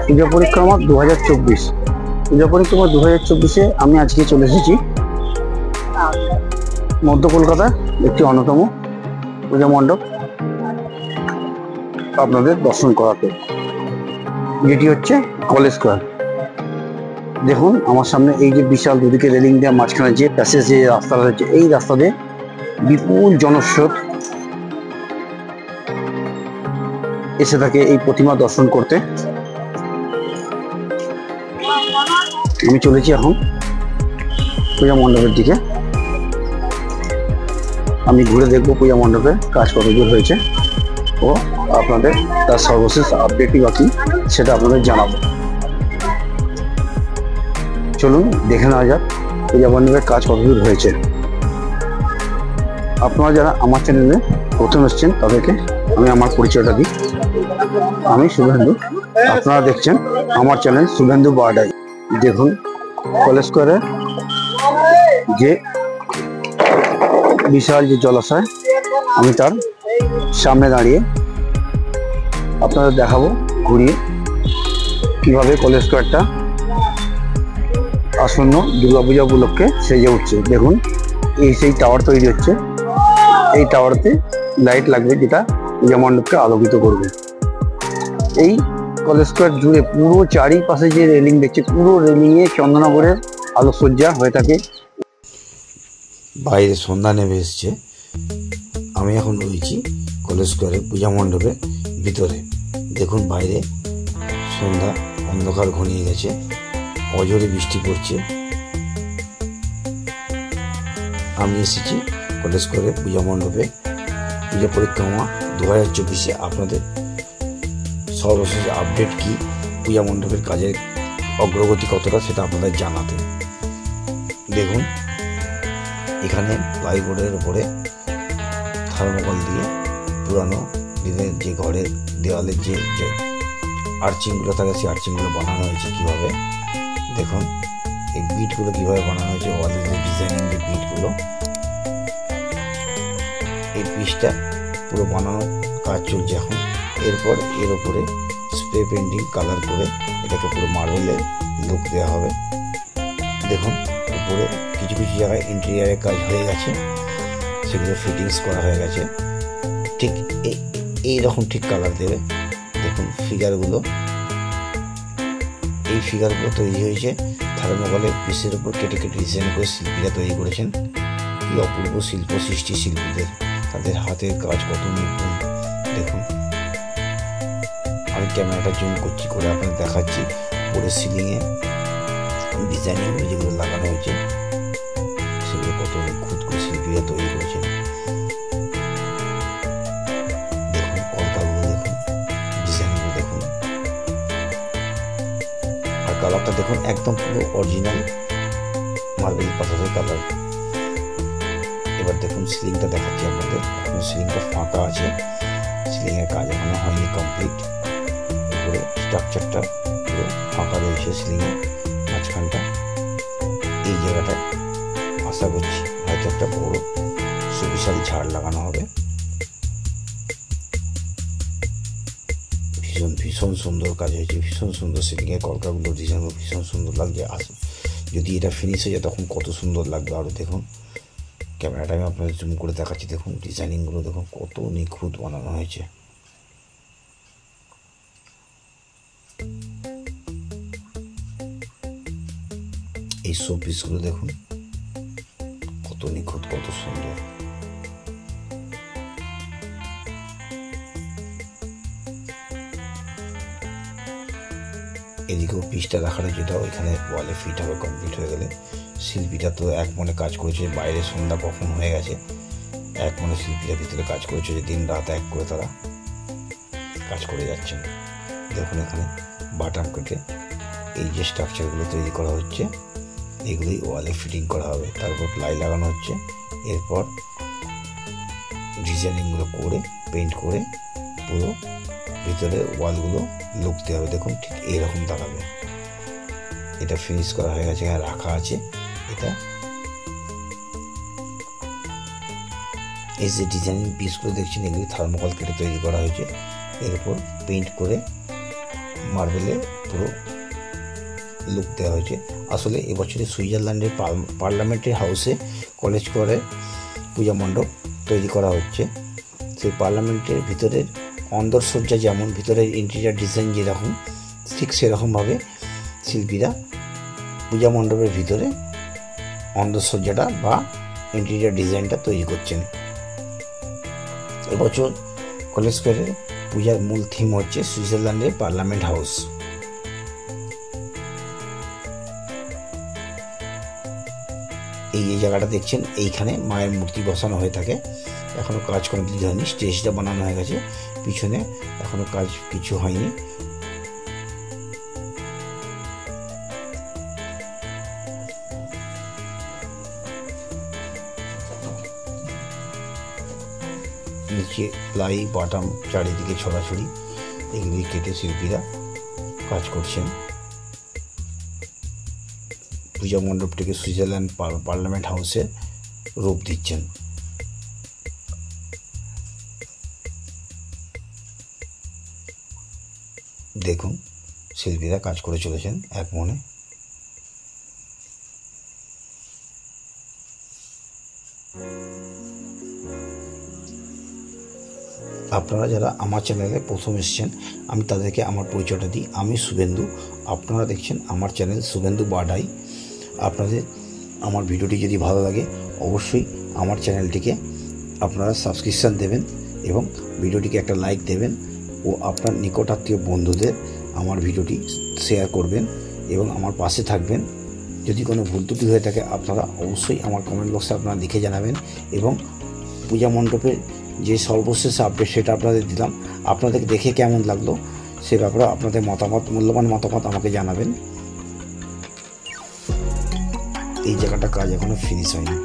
পূজা পরিক্রমা 2024। পূজা পরিক্রমা 2024-এ আমি আজকে চলে এসেছি মধ্য কলকাতা একটি অন্যতম পূজা মণ্ডপ আপনাদের দর্শন করাতে, যেটি হচ্ছে কলেজ স্কোয়ার। দেখুন আমার সামনে এই যে বিশাল দুদিকে রেলিং দেওয়া মাঝখানে যে প্যাসেজ যে রাস্তা রয়েছে, এই রাস্তা দিয়ে বিপুল জনস্রোত এসে থাকে এই প্রতিমা দর্শন করতে। আমি চলেছি এখন পূজা মণ্ডপের দিকে। আমি ঘুরে দেখবো পূজা মণ্ডপের কাজ কত দূর হয়েছে ও আপনাদের তার সর্বশেষ আপডেটই বাকি সেটা আপনাদের জানাবো। চলুন দেখে নেওয়া যাক পূজা মণ্ডপের কাজ কত দূর হয়েছে। আপনারা যারা আমার চ্যানেলে প্রথম এসেছেন তাদেরকে আমি আমার পরিচয়টা দিই। আমি শুভেন্দু, আপনারা দেখছেন আমার চ্যানেল শুভেন্দু বারডাই। দেখুন কলেজ স্কোয়ারে যে বিশাল যে জলাশয়, আমি তার সামনে দাঁড়িয়ে আপনাদের দেখাবো ঘুরিয়ে কিভাবে কলেজ স্কোয়ারটা আসন্ন দুর্গাপূজা উপলক্ষে সেজে উঠছে। দেখুন এই সেই টাওয়ার তৈরি হচ্ছে, এই টাওয়ারতে লাইট লাগবে যেটা পূজা মণ্ডপকে আলোকিত করবে। এই কলেজ স্কোয়ার জুড়ে পুরো চারিপাশে যে রেলিং দেখছে, পুরো রেলিংয়ে চন্দননগরের আলোকসজ্জা হয়ে থাকে। বাইরে সন্ধ্যা নেমে এসছে, আমি এখন রয়েছি কলেজ স্কোয়ারে পূজা মণ্ডপের ভিতরে। দেখুন বাইরে সন্ধ্যা অন্ধকার ঘনিয়ে গেছে, অঝরে বৃষ্টি পড়ছে। আমি এসেছি কলেজ স্কোয়ারে পূজা মণ্ডপে পূজা পরিক্রমা 2024-এ আপনাদের সর্বশেষ আপডেট কি, পূজা মণ্ডপের কাজের অগ্রগতি কতটা সেটা আপনাদের জানাতে। দেখুন এখানে প্লাইবোর্ডের উপরে থার্মোকল দিয়ে পুরানো দিনের যে ঘরের দেওয়ালের যে আর্চিংগুলো থাকে সেই আর্চিংগুলো বানানো হয়েছে কীভাবে। দেখুন এই বিটগুলো কীভাবে বানানো হয়েছে, ওয়ালের যে ডিজাইনিং যে বিটগুলো, এই পিসটা পুরো বানানোর কাজ চলছে এখন। এরপর এর ওপরে স্প্রে পেন্টিং কালার করে এটাকে পুরো মার্বেলের লুক দেওয়া হবে। দেখুন উপরে কিছু কিছু জায়গায় ইন্টেরিয়ারের কাজ হয়ে গেছে, সেগুলো ফিটিংস করা হয়ে গেছে। ঠিক এইরকম ঠিক কালার দেবে। দেখুন ফিগারগুলো, এই ফিগারগুলো তৈরি হয়েছে থার্মোকলের পিসের উপর কেটে কেটে ডিজাইন করে শিল্পীরা তৈরি করেছেন। কি অপূর্ব শিল্প সৃষ্টি শিল্পীদের, তাদের হাতের কাজ কত নিপুণ। দেখুন আমি ক্যামেরাটা জুম করছি করে আপনাদের দেখাচ্ছি উপরে সিলিংয়ে ডিজাইনিং যেগুলো লাগানো হয়েছে সেগুলো কত নিখুঁত করে শিল্পীরা তৈরি করেছেন। দেখুন কলকাগুলো দেখুন, ডিজাইনগুলো দেখুন, আর কালারটা দেখুন একদম পুরো অরিজিনাল মার্বেল পাথরের কালার। এবার দেখুন সিলিংটা দেখাচ্ছি আপনাদের। এখন সিলিংটা ফাঁকা আছে, সিলিংয়ের কাজ এখনো হয়নি কমপ্লিট। উপরে স্ট্রাকচারটা পুরো ফাঁকা রয়েছে, সিলিংয়ের মাঝখানটা এই জায়গাটা আশা করছি হয়তো একটা বড় সুবিশাল ঝাড় লাগানো হবে। ভীষণ ভীষণ সুন্দর কাজ হয়েছে, ভীষণ সুন্দর সিলিংয়ের কলকাগুলো ডিজাইনগুলো ভীষণ সুন্দর লাগছে। যদি এটা ফিনিশ হয়ে যায় তখন কত সুন্দর লাগবে আরও। দেখুন ক্যামেরাটা আমি আপনাদের জুম করে দেখাচ্ছি। দেখুন ডিজাইনিংগুলো দেখুন কত নিখুঁত বানানো হয়েছে। এই শো পিসগুলো দেখুন কত নিখুঁত, কত সুন্দর। এদিকেও পিসটা রাখার যেটা ওইখানে ওয়ালে ফিট হবে কমপ্লিট হয়ে গেলে। শিল্পীটা তো এক মনে কাজ করেছে, বাইরে সন্ধ্যা কখন হয়ে গেছে, এক মনে শিল্পীরা ভিতরে কাজ করেছে, যে দিন রাত এক করে তারা কাজ করে যাচ্ছেন। দেখুন এখানে বাটাম কেটে এই যে স্ট্রাকচারগুলো তৈরি করা হচ্ছে এগুলোই ওয়ালে ফিটিং করা হবে, তারপর প্লাই লাগানো হচ্ছে। এরপর ডিজাইনিংগুলো করে পেইন্ট করে পুরো ভিতরে ওয়ালগুলো লুক দেওয়া হবে। দেখুন ঠিক এইরকম দাঁড়াবে। এটা ফিনিশ করা হয়ে গেছে, এখানে রাখা আছে। এটা এই যে ডিজাইনিং পিসগুলো দেখছেন এগুলি থার্মোকল কেটে তৈরি করা হয়েছে। এর উপর পেইন্ট করে মার্বেলে পুরো লুক দেওয়া হয়েছে। আসলে এবছরে সুইজারল্যান্ডের পার্লামেন্টের হাউসে কলেজ স্কোয়ারে পূজা মণ্ডপ তৈরি করা হচ্ছে। সেই পার্লামেন্টের ভিতরের অন্দরসজ্জা যেমন ভিতরের ইন্টেরিয়ার ডিজাইন যেরকম ঠিক সেরকমভাবে শিল্পীরা পূজা মণ্ডপের ভিতরে অন্দরসজ্জাটা বা ইন্টেরিয়ার ডিজাইনটা তৈরি করছেন। এবছর কলেজ স্কোয়ারের পূজার মূল থিম হচ্ছে সুইজারল্যান্ডের পার্লামেন্ট হাউস। এই জায়গাটা দেখছেন, এইখানে মায়ের মূর্তি বসানো হয়ে থাকে। এখনো কাজ কমপ্লিট হয়নি, স্টেজটা বানানো হয়ে গেছে, পিছনে এখনো কাজ কিছু হয়নি। নিচে প্লাই বাটাম চারিদিকে ছড়াছড়ি, এগুলি কেটে শিল্পীরা কাজ করছেন। পূজা মণ্ডপটিকে সুইজারল্যান্ড পার্লামেন্ট হাউসে রূপ দিচ্ছেন। দেখুন শিল্পীরা কাজ করে চলেছেন এক মনে। আপনারা যারা আমার চ্যানেলে প্রথম এসেছেন, আমি তাদেরকে আমার পরিচয়টা দিই। আমি শুভেন্দু, আপনারা দেখছেন আমার চ্যানেল শুভেন্দু বাডাই। আপনাদের আমার ভিডিওটি যদি ভালো লাগে অবশ্যই আমার চ্যানেলটিকে আপনারা সাবস্ক্রিপশান দেবেন এবং ভিডিওটিকে একটা লাইক দেবেন ও আপনার নিকটাত্মীয় বন্ধুদের আমার ভিডিওটি শেয়ার করবেন এবং আমার পাশে থাকবেন। যদি কোনো ভুল ত্রুটি হয়ে থাকে আপনারা অবশ্যই আমার কমেন্ট বক্সে আপনারা লিখে জানাবেন এবং পূজা মণ্ডপের যে সর্বশেষ আপডেট সেটা আপনাদের দিলাম, আপনাদের দেখে কেমন লাগলো সে ব্যাপারে আপনাদের মূল্যবান মতামত আমাকে জানাবেন। এই জায়গাটা কাজ এখনো ফিনিশ হয়নি।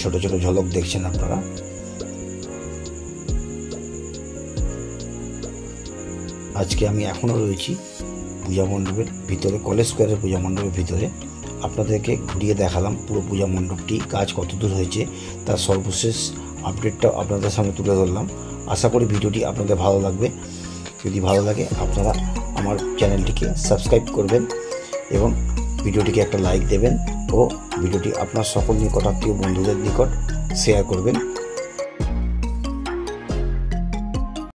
ছোট ছোট ঝলক দেখছেন আপনারা। আজকে আমি এখনও রয়েছি পূজা মণ্ডপের ভিতরে, কলেজ স্কোয়ারের পূজা মণ্ডপের ভিতরে। আপনাদেরকে ঘুরিয়ে দেখালাম পুরো পূজা মণ্ডপটি কাজ কতদূর হয়েছে তার সর্বশেষ আপডেটটাও আপনাদের সামনে তুলে ধরলাম। আশা করি ভিডিওটি আপনাদের ভালো লাগবে। যদি ভালো লাগে আপনারা আমার চ্যানেলটিকে সাবস্ক্রাইব করবেন এবং ভিডিওটিকে একটা লাইক দেবেন ও ভিডিওটি আপনার সকল নিকটাত্মীয় বন্ধুদের নিকট শেয়ার করবেন।